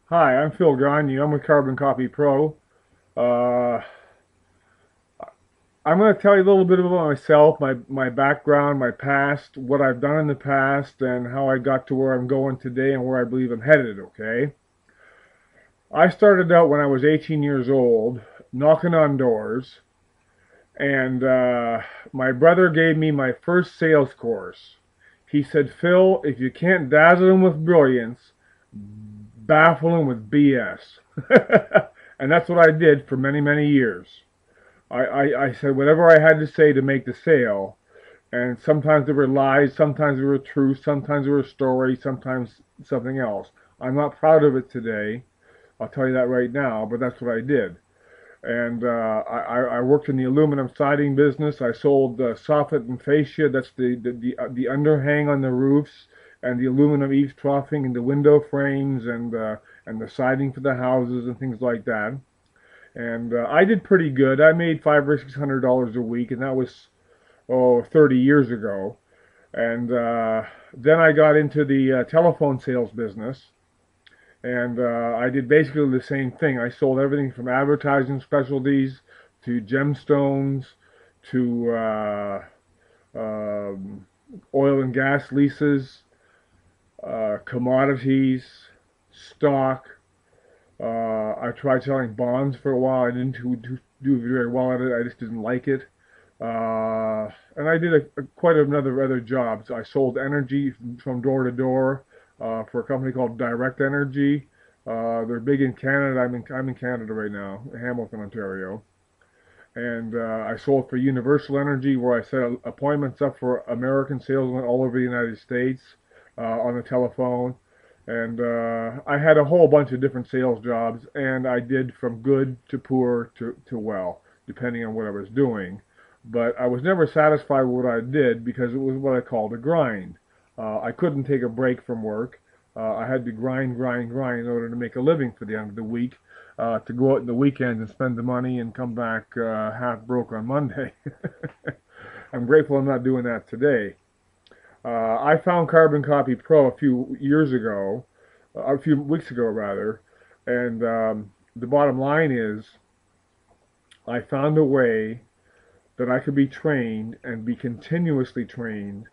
Hi, I'm Phil Gonyou. I'm with CarbonCopyPro. Uh, I'm going to tell you a little bit about myself, my background, my past, what I've done in the past, and how I got to where I'm going today and where I believe I'm headed, okay? I started out when I was 18 years old, knocking on doors, and my brother gave me my first sales course. He said, Phil, if you can't dazzle them with brilliance, baffle them with BS. And that's what I did for many, many years. I said whatever I had to say to make the sale. And sometimes there were lies, sometimes there were truths, sometimes there were stories, sometimes something else. I'm not proud of it today. I'll tell you that right now, but that's what I did. And I worked in the aluminum siding business. I sold soffit and fascia. That's the underhang on the roofs and the aluminum eaves troughing and the window frames and the siding for the houses and things like that. And I did pretty good. I made $500 or $600 a week, and that was 30 years ago. And then I got into the telephone sales business, and I did basically the same thing. I sold everything from advertising specialties to gemstones to um, oil and gas leases, commodities, stock. I tried selling bonds for a while. I didn't do very well at it. I just didn't like it. And I did quite another other jobs. I sold energy from door to door for a company called Direct Energy. They're big in Canada. I'm in Canada right now, Hamilton, Ontario. And I sold for Universal Energy, where I set appointments up for American salesmen all over the United States on the telephone. And I had a whole bunch of different sales jobs, and I did from good to poor to well, depending on what I was doing. But I was never satisfied with what I did because it was what I called a grind. I couldn't take a break from work. I had to grind, grind, grind in order to make a living for the end of the week, to go out in the weekends and spend the money and come back half broke on Monday. I'm grateful I'm not doing that today. I found Carbon Copy Pro a few years ago, a few weeks ago rather, and the bottom line is I found a way that I could be trained and be continuously trained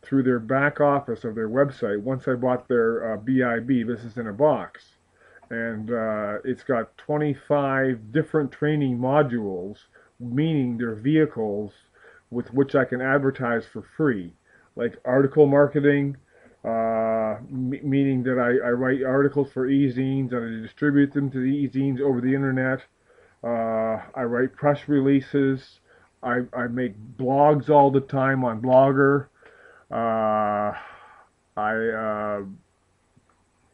through their back office of their website once I bought their BIB, Business in a Box. And it's got 25 different training modules, meaning they're vehicles with which I can advertise for free, like article marketing, meaning that I write articles for e-zines and I distribute them to the e-zines over the internet. I write press releases. I make blogs all the time on Blogger. Uh, I, uh,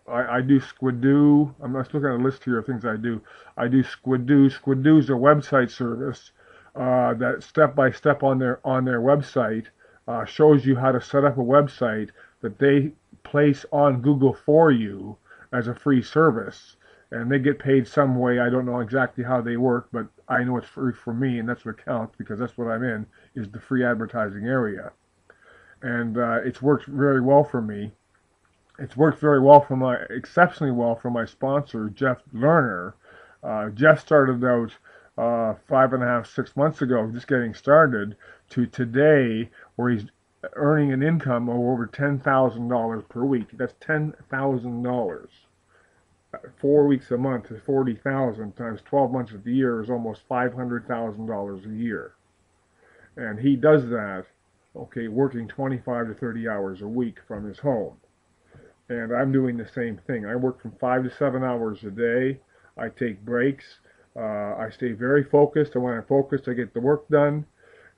I do Squidoo. I'm just looking at a list here of things I do. I do Squidoo. Squidoo's a website service that step by step on their website shows you how to set up a website that they place on Google for you as a free service, and they get paid some way. I don't know exactly how they work, but I know it's free for me, and that's what counts because that's what I'm in is the free advertising area, and it's worked very well for me. It's worked very well for exceptionally well for my sponsor, Jeff Lerner. Jeff started out 5.5, 6 months ago, just getting started, to today, where he's earning an income of over $10,000 per week. That's $10,000. 4 weeks a month is 40,000 times 12 months of the year is almost $500,000 a year. And he does that, okay, working 25 to 30 hours a week from his home. And I'm doing the same thing. I work from 5 to 7 hours a day. I take breaks. I stay very focused, and when I'm focused, I get the work done.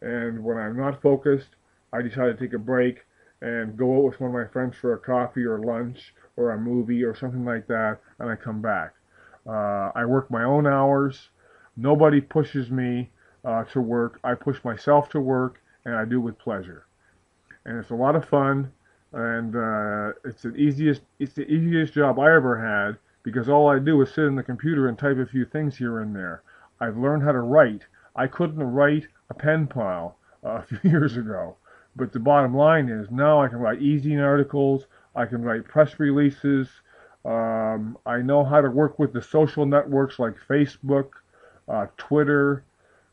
And when I'm not focused, I decide to take a break and go out with one of my friends for a coffee or lunch or a movie or something like that, and I come back. I work my own hours. Nobody pushes me to work. I push myself to work, and I do it with pleasure. And it's a lot of fun, and it's the easiest job I ever had because all I do is sit in the computer and type a few things here and there. I've learned how to write. I couldn't write a pen pal a few years ago, but the bottom line is now I can write e-zine articles, I can write press releases, I know how to work with the social networks like Facebook, Twitter,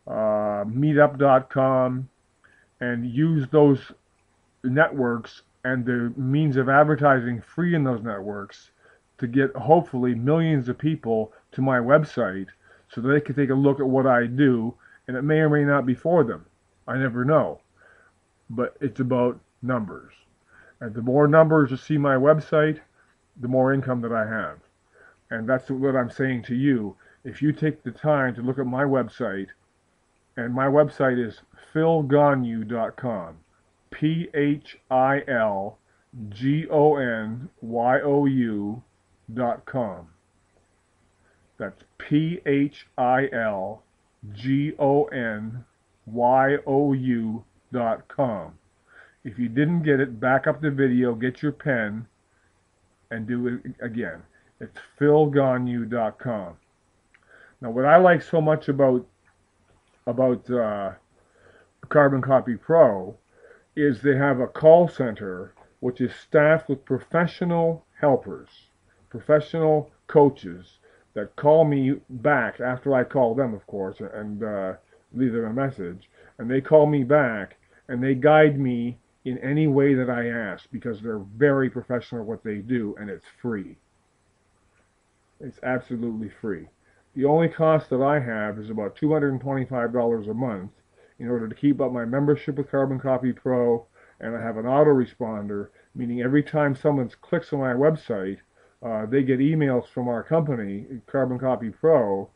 Meetup.com, and use those networks and the means of advertising free in those networks to get hopefully millions of people to my website so they can take a look at what I do, and it may or may not be for them. I never know. But it's about numbers. And the more numbers that see my website, the more income that I have. And that's what I'm saying to you. If you take the time to look at my website, and my website is philgonyou.com. PHILGONYOU.com. That's PHILGONYOU.com. If you didn't get it, back up the video, get your pen, and do it again. It's philgonyou.com. Now, what I like so much about Carbon Copy Pro is they have a call center which is staffed with professional helpers, professional coaches that call me back after I call them, of course, and leave them a message. And they call me back and they guide me in any way that I ask because they're very professional at what they do, and it's free. It's absolutely free. The only cost that I have is about $225 a month in order to keep up my membership with Carbon Copy Pro, and I have an autoresponder, meaning every time someone clicks on my website, they get emails from our company, Carbon Copy Pro,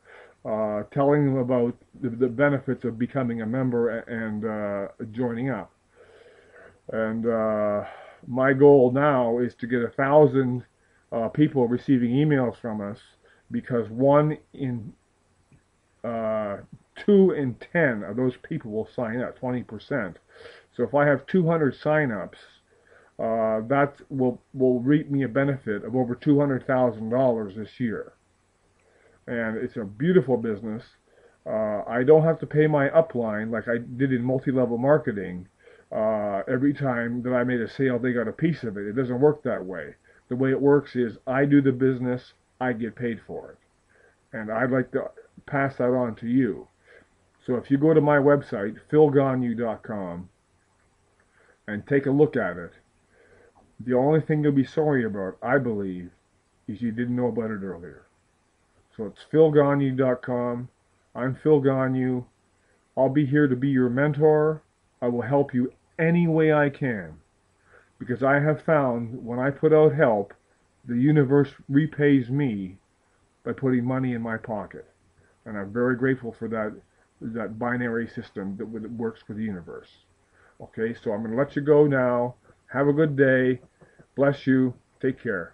telling them about the benefits of becoming a member and joining up. And my goal now is to get 1,000 people receiving emails from us, because 2 in 10 of those people will sign up, 20%. So if I have 200 sign-ups, that will reap me a benefit of over $200,000 this year. And it's a beautiful business. I don't have to pay my upline like I did in multi-level marketing. Every time that I made a sale, they got a piece of it. It doesn't work that way. The way it works is I do the business, I get paid for it. And I'd like to pass that on to you. So if you go to my website, philgonyou.com, and take a look at it, the only thing you'll be sorry about, I believe, is you didn't know about it earlier. So it's philgonyou.com. I'm Phil Gonyou. I'll be here to be your mentor. I will help you any way I can, because I have found when I put out help, the universe repays me by putting money in my pocket. And I'm very grateful for that binary system that works for the universe. Okay, so I'm going to let you go now. Have a good day. Bless you. Take care.